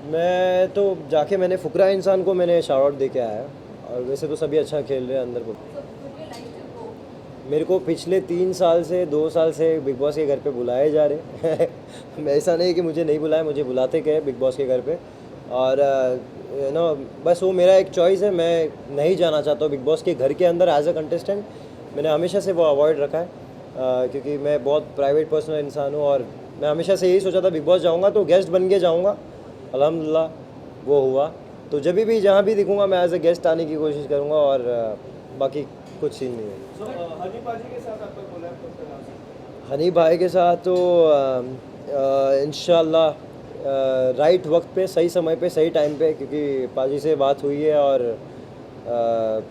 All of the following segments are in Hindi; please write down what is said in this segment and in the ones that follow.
मैं तो जाके मैंने फुकरा इंसान को मैंने शाउट आउट दे के आया। और वैसे तो सभी अच्छा खेल रहे हैं अंदर को। मेरे को पिछले 3 साल से 2 साल से बिग बॉस के घर पे बुलाए जा रहे हैं। ऐसा नहीं कि मुझे नहीं बुलाया, मुझे बुलाते गए बिग बॉस के घर पे। और बस वो मेरा एक चॉइस है, मैं नहीं जाना चाहता हूँ बिग बॉस के घर के अंदर एज अ कंटेस्टेंट। मैंने हमेशा से वो अवॉइड रखा है, क्योंकि मैं बहुत प्राइवेट पर्सनल इंसान हूँ। और मैं हमेशा से यही सोचा था बिग बॉस जाऊँगा तो गेस्ट बन के जाऊँगा। अल्हम्दुलिल्लाह वो हुआ। तो जब भी जहाँ भी दिखूँगा मैं एज अ गेस्ट आने की कोशिश करूँगा। और बाकी कुछ सीन नहीं है। हनी पाजी के साथ आपका कोलैब कब तक आ सकता हनी भाई के साथ तो इंशाल्लाह राइट वक्त पे, सही समय पे, सही टाइम पे, क्योंकि पाजी से बात हुई है। और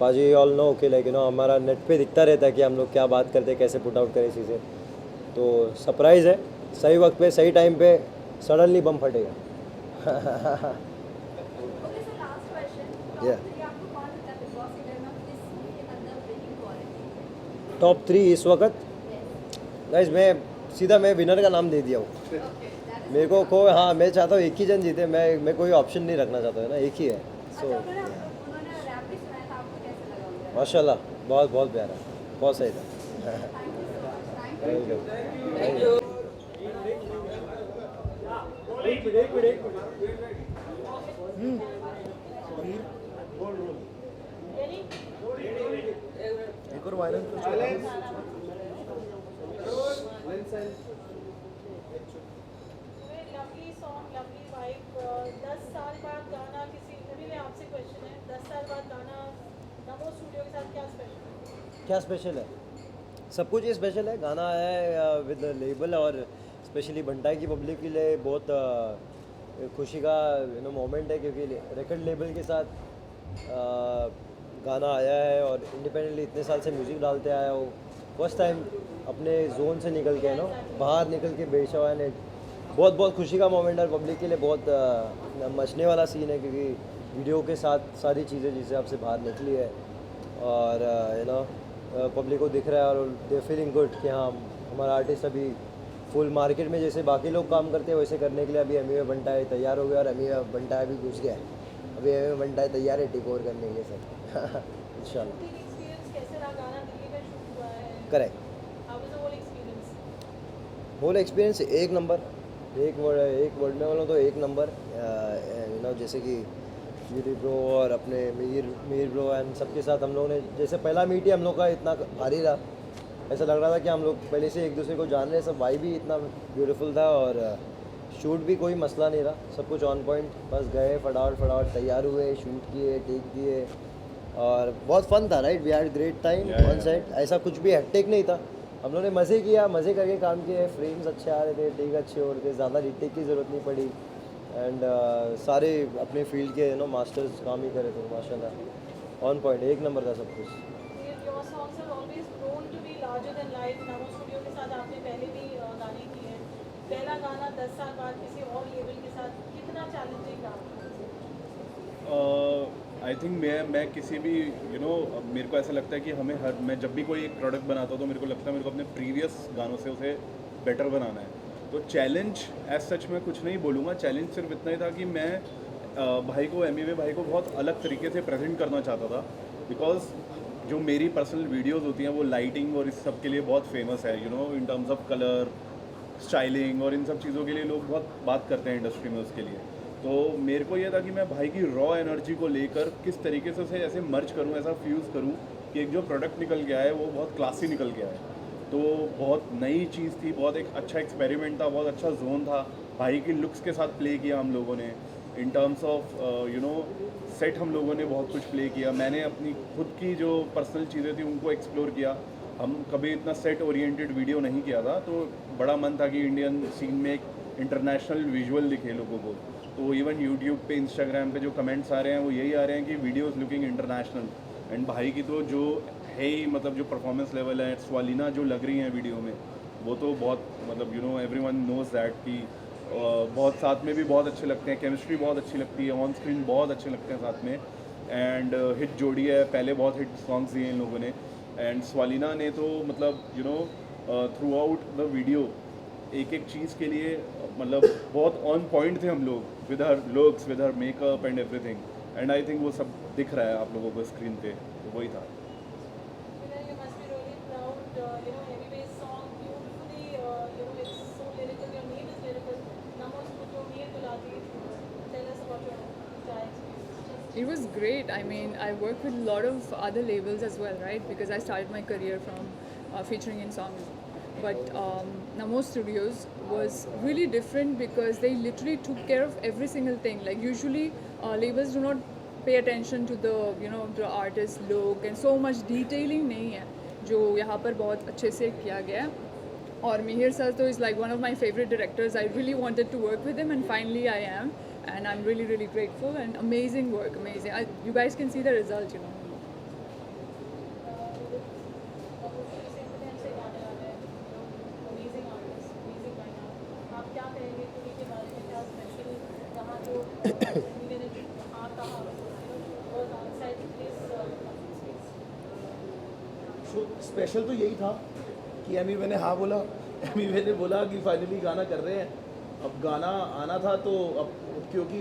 पाजी ऑल नो कि लाइक हमारा नेट पे दिखता रहता है कि हम लोग क्या बात करते हैं, कैसे पुट आउट करें चीज़ें। तो सरप्राइज़ है, सही वक्त पे सही टाइम पे सडनली बम फटेगा। Okay sir, last question. या टॉप 3 आपको कौन लगता है बिग बॉस के घर में किसके अंदर विनिंग क्वालिटी टॉप 3 इस वक्त है? यस। गाइज, मैं सीधा मैं विनर का नाम दे दिया हूँ। ओके, दैट इज मेरे को हाँ, मैं चाहता हूँ एक ही जन जीते। मैं कोई ऑप्शन नहीं रखना चाहता है ना, एक ही है। सो अच्छा, उन्होंने रैप भी सुनाया था, आपको कैसे लगा उनका? माशाल्लाह, बहुत बहुत प्यारा, बहुत सही था। Thank you so much, thank you. Welcome, thank you. एक और viral lovely song, lovely vibe. 10 साल बाद गाना किसी अभी मैं आपसे क्वेश्चन है, 10 साल बाद गाना नमो स्टूडियो के साथ क्या स्पेशल है? क्या स्पेशल है? सब कुछ ही स्पेशल है। गाना है विद लेबल, और स्पेशली बंटाई की पब्लिक के लिए बहुत खुशी का मोमेंट है, क्योंकि रिकॉर्ड लेबल के साथ गाना आया है। और इंडिपेंडेंटली इतने साल से म्यूज़िक डालते आया हो, फर्स्ट टाइम अपने जोन से निकल के बाहर निकल के बेचा हुआ है। बहुत बहुत खुशी का मोमेंट है पब्लिक के लिए। बहुत मचने वाला सीन है, क्योंकि वीडियो के साथ सारी चीज़ें जिससे आपसे बाहर निकली है। और पब्लिक को दिख रहा है और दे फीलिंग गुड कि हाँ, हमारा आर्टिस्ट अभी फुल मार्केट में जैसे बाकी लोग काम करते हैं वैसे करने के लिए अभी एमी बंटा है तैयार हो गया। और एमी बंटा अभी घुस गया है, अभी एमी बंटा है तैयार है टेक ओवर करने के लिए सब। इंशाल्लाह। शूटिंग एक्सपीरियंस कैसे रहा? गाना दिल्ली में शूट हुआ है। Correct. How was the whole experience? Whole experience एक नंबर। एक वर्ड में बोलूँ तो एक नंबर। जैसे कि यूरी ब्रो और अपने मीर ब्रो एंड सबके साथ हम लोगों ने जैसे पहला मीट ही हम लोग का इतना भारी रहा। ऐसा लग रहा था कि हम लोग पहले से एक दूसरे को जान रहे हैं। सब भाई भी इतना ब्यूटीफुल था, और शूट भी कोई मसला नहीं रहा, सब कुछ ऑन पॉइंट। बस गए फटाफट तैयार हुए, शूट किए, टेक दिए, और बहुत फन था। Right, we had great time on set. ऐसा कुछ भी हेक्टिक नहीं था। हम लोगों ने मज़े किया, मज़े करके काम किए। फ्रेम्स अच्छे आ रहे थे, टेक अच्छे हो रहे थे, ज़्यादा रीटेक की ज़रूरत नहीं पड़ी। एंड सारे अपने फील्ड के मास्टर्स काम ही करे थे माशाल्लाह। ऑन पॉइंट, एक नंबर था सब कुछ। Your songs have always grown to be larger than life. Namo studio के साथ आपने पहले भी गाने किए हैं। पहला गाना 10 साल बाद किसी और लेवल के साथ कितना चैलेंजिंग रहा? आई थिंक मैं किसी भी मेरे को ऐसा लगता है कि मैं जब भी कोई एक प्रोडक्ट बनाता हूँ तो मेरे को लगता है मेरे को अपने प्रीवियस गानों से उसे बेटर बनाना है। तो चैलेंज एज सच मैं कुछ नहीं बोलूँगा। चैलेंज सिर्फ इतना ही था कि मैं भाई को एमी भाई को बहुत अलग तरीके से प्रेजेंट करना चाहता था। बिकॉज जो मेरी पर्सनल वीडियोस होती हैं वो लाइटिंग और इस सब के लिए बहुत फेमस है, in terms of colour, styling और इन सब चीज़ों के लिए लोग बहुत बात करते हैं इंडस्ट्री में उसके लिए। तो मेरे को ये था कि मैं भाई की रॉ एनर्जी को लेकर किस तरीके से उसे ऐसे मर्ज करूँ, ऐसा फ्यूज़ करूँ कि एक जो प्रोडक्ट निकल गया है वो बहुत क्लासी निकल गया है। तो बहुत नई चीज़ थी, बहुत एक अच्छा एक्सपेरिमेंट था, बहुत अच्छा जोन था। भाई की लुक्स के साथ प्ले किया हम लोगों ने। इन टर्म्स ऑफ सेट हम लोगों ने बहुत कुछ प्ले किया। मैंने अपनी खुद की जो पर्सनल चीज़ें थी उनको एक्सप्लोर किया। हम कभी इतना सेट ओरिएंटेड वीडियो नहीं किया था, तो बड़ा मन था कि इंडियन सीन में एक इंटरनेशनल विजुअल दिखे लोगों को। तो इवन यूट्यूब पे, इंस्टाग्राम पे जो कमेंट्स आ रहे हैं वो यही आ रहे हैं कि वीडियोस लुकिंग इंटरनेशनल। एंड भाई की तो जो है ही मतलब जो परफॉर्मेंस लेवल है, स्वालिना जो लग रही हैं वीडियो में, वो तो बहुत मतलब एवरीवन नोज दैट कि बहुत साथ में भी बहुत अच्छे लगते हैं, केमिस्ट्री बहुत अच्छी लगती है, ऑन स्क्रीन बहुत अच्छे लगते हैं साथ में। एंड हिट जोड़ी है, पहले बहुत हिट सॉन्ग्स दिए इन लोगों ने। एंड स्वालिना ने तो मतलब थ्रू आउट द वीडियो एक एक चीज़ के लिए मतलब बहुत ऑन पॉइंट थे हम लोग, with her looks, with her makeup and everything, and I think वो सब दिख रहा है आप लोगों को स्क्रीन पे, तो वही था। You must be really proud, Heavyweight song, beautifully, it's so lyrical, your name is lyrical. Namo Studio, Mir Gulati. Tell us about your entire experience. It was great. I mean, I worked with a lot of other labels as well, right? Because I started my career from featuring in songs. But Namo Studios was really different because they literally took care of every single thing. Like usually labels do not pay attention to the the artist look and so much detailing नहीं है जो यहाँ पर बहुत अच्छे से किया गया है. और Mihir sir though is like one of my favorite directors. I really wanted to work with him and finally I am. And I'm really, really grateful and amazing work, amazing. You guys can see the result, Amazing artist, amazing lineup. आप क्या कहेंगे पूरी के बारे में, क्या स्पेशल रहा जो मैंने कहा was outside this space? So special तो यही था कि एमी मैंने हाँ बोला, एमी मैंने बोला कि फाइनली गाना कर रहे हैं. अब गाना आना था तो अब क्योंकि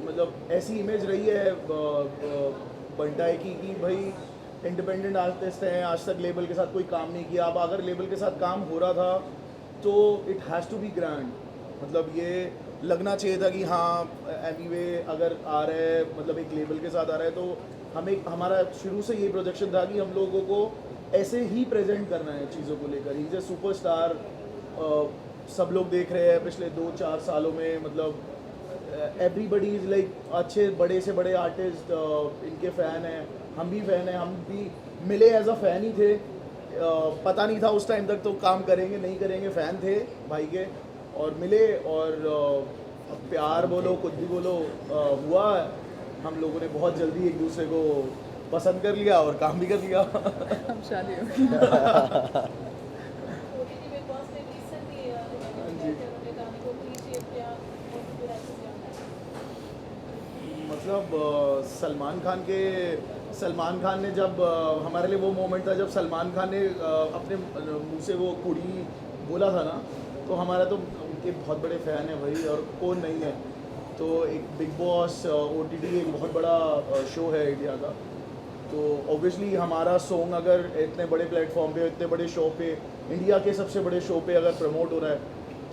मतलब ऐसी इमेज रही है बंटाई की कि भाई इंडिपेंडेंट आर्टिस्ट हैं, आज तक लेबल के साथ कोई काम नहीं किया. अब अगर लेबल के साथ काम हो रहा था तो it has to be grand. मतलब ये लगना चाहिए था कि हाँ एनीवे अगर आ रहा है, मतलब एक लेबल के साथ आ रहा है तो हमारा शुरू से ये प्रोजेक्शन था कि हम लोगों को ऐसे ही प्रेजेंट करना है चीज़ों को लेकर. He is a superstar. सब लोग देख रहे हैं पिछले 2-4 सालों में, मतलब एवरीबडी इज़ लाइक अच्छे बड़े से बड़े आर्टिस्ट इनके फ़ैन हैं, हम भी फ़ैन हैं. हम भी मिले एज अ फ़ैन ही थे. पता नहीं था उस टाइम तक तो काम करेंगे नहीं करेंगे, फ़ैन थे भाई के और मिले और प्यार बोलो कुछ भी बोलो हुआ. हम लोगों ने बहुत जल्दी एक दूसरे को पसंद कर लिया और काम भी कर लिया. हम शादी हो गई. OTT Big Boss ने recently उन्होंने गाने को appreciate किया और पूरा मतलब सलमान खान ने जब हमारे लिए वो मोमेंट था जब सलमान खान ने अपने मुंह से वो कुड़ी बोला था ना, तो हमारा तो उनके बहुत बड़े फ़ैन है भाई, और कौन नहीं है. तो एक बिग बॉस OTT एक बहुत बड़ा शो है इंडिया का, तो ऑब्वियसली हमारा सॉन्ग अगर इतने बड़े प्लेटफॉर्म पे, इतने बड़े शो पे, इंडिया के सबसे बड़े शो पे अगर प्रमोट हो रहा है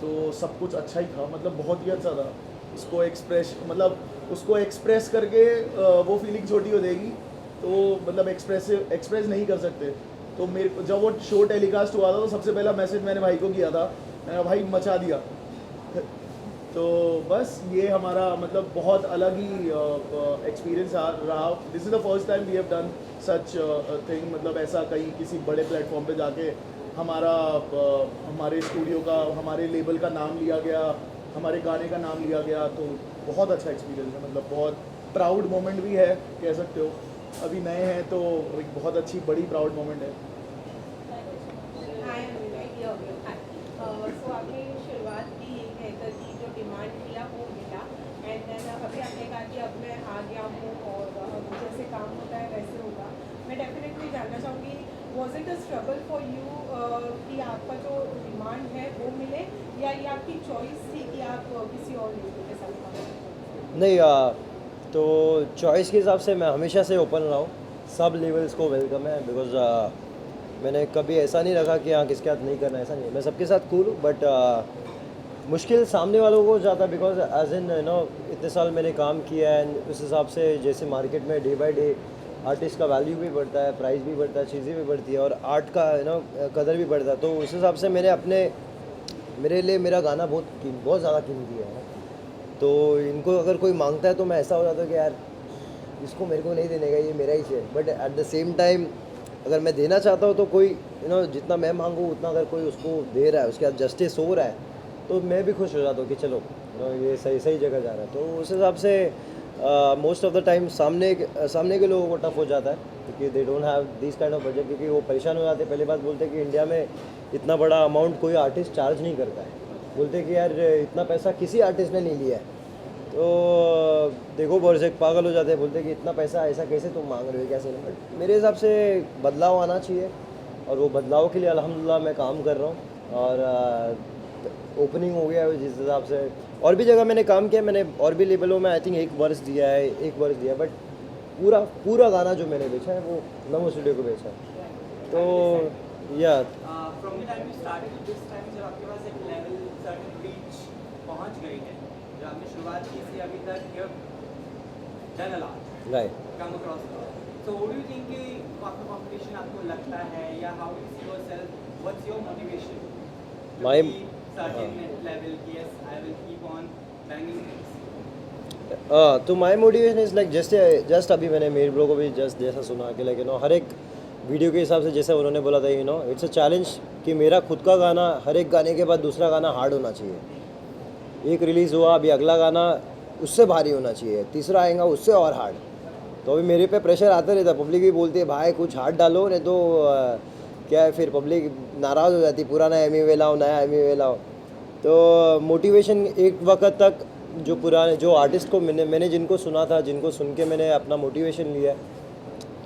तो सब कुछ अच्छा ही था. मतलब बहुत ही अच्छा था. उसको एक्सप्रेस करके वो फीलिंग छोटी हो जाएगी, तो मतलब एक्सप्रेस नहीं कर सकते. तो मेरे जब वो शो टेलीकास्ट हुआ था तो सबसे पहला मैसेज मैंने भाई को किया था, मैंने कहा भाई मचा दिया. तो बस ये हमारा मतलब बहुत अलग ही एक्सपीरियंस रहा. This is the first time we have done such thing. मतलब ऐसा कहीं किसी बड़े प्लेटफॉर्म पे जाके हमारे स्टूडियो का, हमारे लेबल का नाम लिया गया, हमारे गाने का नाम लिया गया, तो बहुत अच्छा एक्सपीरियंस है. मतलब बहुत प्राउड मोमेंट भी है कह सकते हो. अभी नए हैं तो एक बहुत अच्छी बड़ी प्राउड मोमेंट है. सो आपने शुरुआत की ये कहकर कि जो डिमांड किया वो मिला, एंड देन अभी आपने कहा कि अब मैं आ गया हूँ और जैसे काम होता है वैसे होगा. मैं डेफिनेटली जानना चाहूँगी, was it a struggle for you कि आपका जो डिमांड है वो मिले, या ये आपकी चॉइस थी कि आप किसी और लेबल के साथ काम करें? नहीं तो चॉइस के हिसाब से मैं हमेशा से ओपन रहा हूँ. सब लेवल्स को वेलकम है, बिकॉज मैंने कभी ऐसा नहीं रखा कि हाँ किसके साथ नहीं करना, ऐसा नहीं है. मैं सबके साथ कूल हूँ, बट मुश्किल सामने वालों को ज़्यादा, बिकॉज एज इन इतने साल मैंने काम किया है. उस हिसाब से जैसे मार्केट में डे बाय डे आर्टिस्ट का वैल्यू भी बढ़ता है, प्राइस भी बढ़ता है, चीज़ें भी बढ़ती है और आर्ट का कदर भी बढ़ता है. तो उस हिसाब से मैंने मेरे लिए मेरा गाना बहुत ज़्यादा कीमती है. तो इनको अगर कोई मांगता है तो मैं ऐसा हो जाता हूँ कि यार इसको मेरे को नहीं देने का, ये मेरा ही है. But at the same time अगर मैं देना चाहता हूँ तो कोई जितना मैं मांगूँ उतना अगर कोई उसको दे रहा है, उसके बाद जस्टिस हो रहा है, तो मैं भी खुश हो जाता हूँ कि चलो ये सही जगह जा रहा है. तो उस हिसाब से मोस्ट ऑफ द टाइम सामने के लोगों को टफ हो जाता है, क्योंकि they don't have this kind of budget, क्योंकि वो परेशान हो जाते हैं. पहली बात बोलते हैं कि इंडिया में इतना बड़ा अमाउंट कोई आर्टिस्ट चार्ज नहीं करता है. बोलते हैं कि यार इतना पैसा किसी आर्टिस्ट ने नहीं लिया है. तो देखो बहुत एक पागल हो जाते हैं, बोलते हैं कि इतना पैसा ऐसा कैसे तुम मांग रहे हो, कैसे नहीं. बट मेरे हिसाब से बदलाव आना चाहिए और वो बदलाव के लिए अल्हम्दुलिल्लाह मैं काम कर रहा हूँ. और ओपनिंग हो गया है जिस हिसाब से। और भी जगह मैंने काम किया, मैंने और भी लेवलों में आई थिंक एक वर्ष दिया है, बट पूरा पूरा गाना जो मैंने बेचा है वो नमो स्टूडियो को बेचा है। तो या from the time you started this time जब आपके पास एक लेवल सर्टेन रीच पहुंच गई है, जब आपने शुरुआत की थी अभी तक you done a lot, right. Come across. So what do you think कि आपका कंपटीशन आपको लगता है, या how you see yourself, what's your motivation My- certain level की yes I will keep on banging things? तो my motivation is like just अभी मैंने मेरे ब्रो को भी जस्ट जैसा सुना कि लाइक हर एक वीडियो के हिसाब से जैसे उन्होंने बोला था इट्स अ चैलेंज कि मेरा खुद का गाना हर एक गाने के बाद दूसरा गाना हार्ड होना चाहिए। एक रिलीज़ हुआ, अभी अगला गाना उससे भारी होना चाहिए, तीसरा आएगा उससे और हार्ड। तो अभी मेरे पे प्रेशर आता रहता, पब्लिक भी बोलती है भाई कुछ हार्ड डालो, नहीं तो क्या है, फिर पब्लिक नाराज़ हो जाती, पुराना एमी लाओ, नया एमी लाओ। तो मोटिवेशन एक वक्त तक जो पुराने जो आर्टिस्ट को मैंने जिनको सुना था, जिनको सुन के मैंने अपना मोटिवेशन लिया,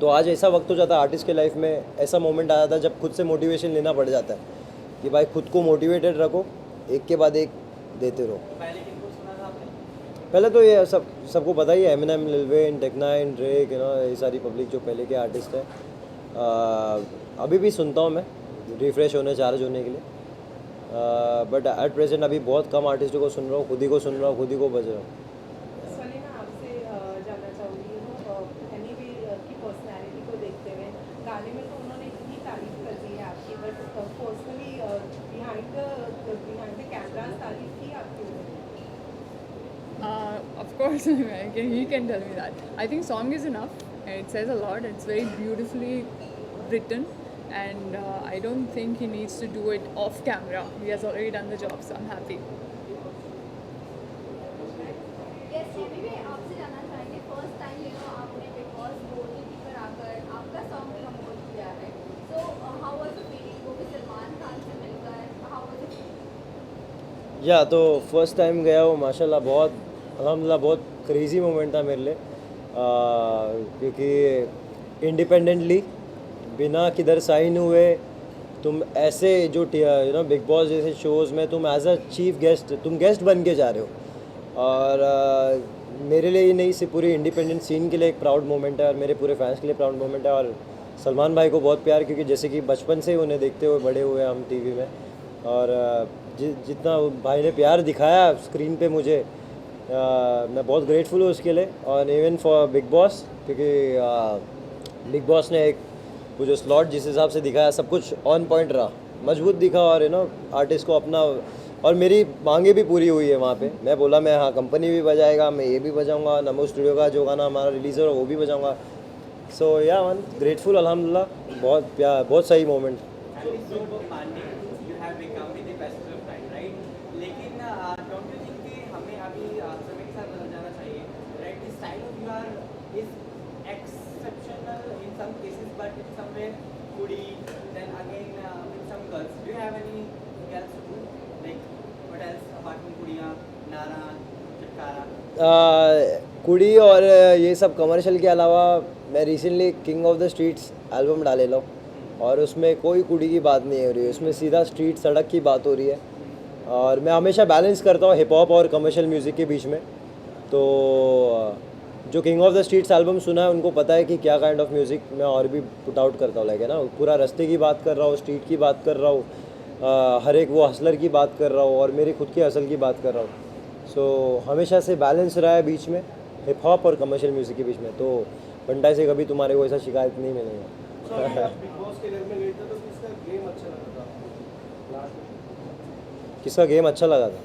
तो आज ऐसा वक्त हो जाता है आर्टिस्ट के लाइफ में, ऐसा मोमेंट आ जाता है जब खुद से मोटिवेशन लेना पड़ जाता है कि भाई खुद को मोटिवेटेड रखो, एक के बाद एक देते रहो। पहले किनको सुना था आपने? पहले तो ये सबको पता ही है, Eminem, Lil Wayne, take nine, Drake, ये सारी पब्लिक जो पहले के आर्टिस्ट हैं। अभी भी सुनता हूँ मैं, रिफ़्रेश होने, चार्ज होने के लिए। बट एट प्रेजेंट अभी बहुत कम आर्टिस्टों को सुन रहा हूँ, खुद ही को सुन रहा हूँ, खुद ही को बज रहा हूँ। सलीना, आपसे जानना चाहूँगी एमी वे की पर्सनैलिटी को देखते हुए, गाने में तो उन्होंने इतनी तारीफ कर दी है आपकी, but personally behind the cameras तारीफ की आपकी? Of course, he can tell me that. I think song is enough. It says a lot. It's very beautifully written, and I don't think he needs to do it off camera. He has already done the job, so I'm happy. Yes Amy में आपसे जानना चाहेंगे, फर्स्ट टाइम आपने बिग बॉस OTT पर आकर आपका सॉन्ग प्रमोट किया है, so how was the feeling, वो भी सलमान खान से मिलकर, हाउ वाज द फीलिंग? या तो फर्स्ट टाइम गया वो, माशाल्लाह बहुत अल्हम्दुलिल्लाह बहुत क्रेज़ी मोमेंट था मेरे लिए, क्योंकि इंडिपेंडेंटली बिना किधर साइन हुए तुम ऐसे जो बिग बॉस जैसे शोज़ में तुम एज अ चीफ गेस्ट, तुम गेस्ट बन के जा रहे हो। और मेरे लिए ही नहीं, सिर्फ पूरी इंडिपेंडेंट सीन के लिए एक प्राउड मोमेंट है, और मेरे पूरे फैंस के लिए प्राउड मोमेंट है। और सलमान भाई को बहुत प्यार, क्योंकि जैसे कि बचपन से ही उन्हें देखते हुए बड़े हुए हम टीवी में, और जितना भाई ने प्यार दिखाया स्क्रीन पे मुझे, मैं बहुत ग्रेटफुल हूँ उसके लिए। और इवन फॉर बिग बॉस, क्योंकि बिग बॉस ने एक वो जो स्लॉट जिस हिसाब से दिखाया, सब कुछ ऑन पॉइंट रहा, मजबूत दिखा, और आर्टिस्ट को अपना, और मेरी मांगे भी पूरी हुई है वहाँ पे। मैं बोला मैं हाँ कंपनी भी बजाएगा, मैं ये भी बजाऊँगा, नमो स्टूडियो का जो गाना हमारा रिलीज़ हो वो भी बजाऊँगा। सो या वन ग्रेटफुल, अल्हम्दुलिल्लाह, बहुत प्यार, बहुत सही मोमेंट। लेकिन डोंट यू थिंक कि हमें अभी समय के साथ बदल जाना चाहिए, right? The style of your is exceptional in some cases, but in somewhere foodie, then again with some girls, do you have any else to do, like what else apart from कुड़ियाँ, नारा, चटकारा? कुड़ी और ये सब कमर्शियल के अलावा मैं recently king of the streets album डाले लो, और उसमें कोई कुड़ी की बात नहीं हो रही है, उसमें सीधा स्ट्रीट सड़क की बात हो रही है। और मैं हमेशा बैलेंस करता हूँ हिप हॉप और कमर्शियल म्यूज़िक के बीच में। तो जो king of the streets album सुना है उनको पता है कि क्या काइंड ऑफ म्यूज़िक मैं और भी पुट आउट करता हूँ, लाइक है ना, पूरा रास्ते की बात कर रहा हूँ, स्ट्रीट की बात कर रहा हूँ, हर एक वो हसलर की बात कर रहा हूँ, और मेरी खुद की हसल की बात कर रहा हूँ। सो हमेशा से बैलेंस रहा है बीच में, हिप हॉप और कमर्शियल म्यूज़िक के बीच में। तो बंटाई से कभी तुम्हारे को ऐसा शिकायत नहीं मिलेगा। बिग बॉस के घर में गए थे तो किसका गेम अच्छा लगा था लास्ट में? किसका गेम अच्छा लगा था?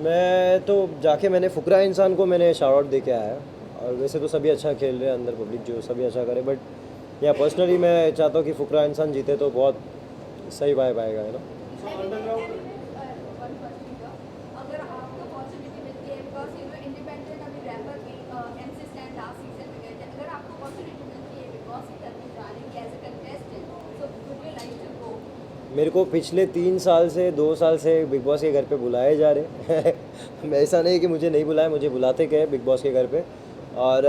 मैं तो जाके मैंने फुकरा इंसान को मैंने शाउट आउट दे के आया, और वैसे तो सभी अच्छा खेल रहे हैं अंदर पब्लिक, जो सभी अच्छा करे, बट या पर्सनली मैं चाहता हूँ कि फुकरा इंसान जीते तो बहुत सही वाइब आएगा, है ना। वन क्वेश्चन का, अगर आपको अपॉर्चुनिटी मिलती है, बिकॉज इंडिपेंडेंट अभी रैपर भी MC स्टैंड लास्ट सीजन में गए थे, अगर आपको अपॉर्चुनिटी मिलती है बिग बॉस के घर में जाने की as a contestant, so would you like to go? मेरे को पिछले 3 साल से 2 साल से बिग बॉस के घर पे बुलाए जा रहे हैं। ऐसा नहीं कि मुझे नहीं बुलाया, मुझे बुलाते गए बिग बॉस के घर पे, और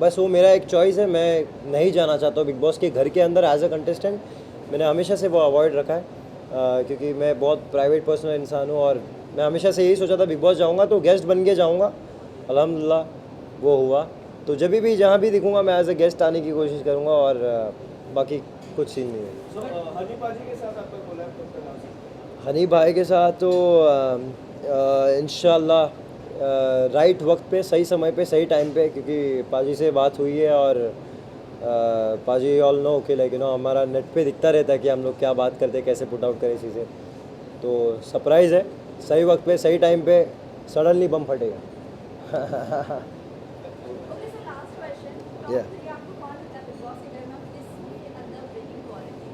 बस वो मेरा एक चॉइस है, मैं नहीं जाना चाहता हूँ बिग बॉस के घर के अंदर एज अ कंटेस्टेंट। मैंने हमेशा से वो अवॉइड रखा है, क्योंकि मैं बहुत प्राइवेट पर्सनल इंसान हूँ और मैं हमेशा से यही सोचा था बिग बॉस जाऊँगा तो गेस्ट बन के जाऊँगा। अल्हम्दुलिल्लाह वो हुआ। तो जब भी जहाँ भी दिखूँगा मैं एज ए गेस्ट आने की कोशिश करूँगा और बाकी कुछ सीन नहीं है। हनी पाजी के साथ आपका कोलैब कब तक आ सकता है? हनी भाई के साथ तो इंशाल्लाह राइट वक्त पे, सही समय पे, सही टाइम पे, क्योंकि पाजी से बात हुई है और पाजी ऑल नो कि लाइक हमारा नेट पे दिखता रहता है कि हम लोग क्या बात करते हैं, कैसे पुट आउट करें चीज़ें। तो सरप्राइज़ है, सही वक्त पे सही टाइम पे सडनली बम फटेगा। Okay sir, last question. Yeah. आपको कौन लगता है बिग बॉस सीजन में किसके अंदर विनिंग क्वालिटी?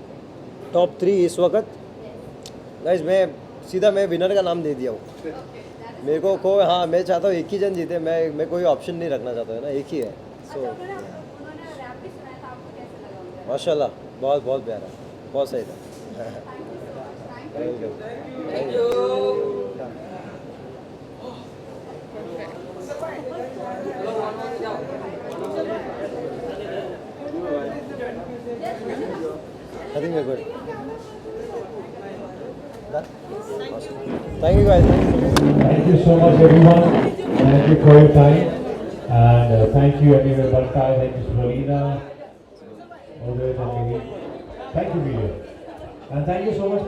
टॉप 3 इस वक्त गाइस, मैं विनर का नाम दे दिया हूँ। ओके, दैट मेरे को हाँ, मैं चाहता हूँ एक ही जन जीते। मैं कोई ऑप्शन नहीं रखना चाहता है ना, एक ही है। अच्छा, सो उन्होंने रैप भी सुनाया था, आपको कैसा लगा उनका? माशाल्लाह बहुत बहुत प्यारा, बहुत सही था। Thank you so much, thank you. I think we're good. Done? Awesome. Thank you guys. Thank you so much, everyone. Thank you for your time. And thank you, Emir Barkai. Thank you, Rolina. Thank you, Miriam. And thank you so much.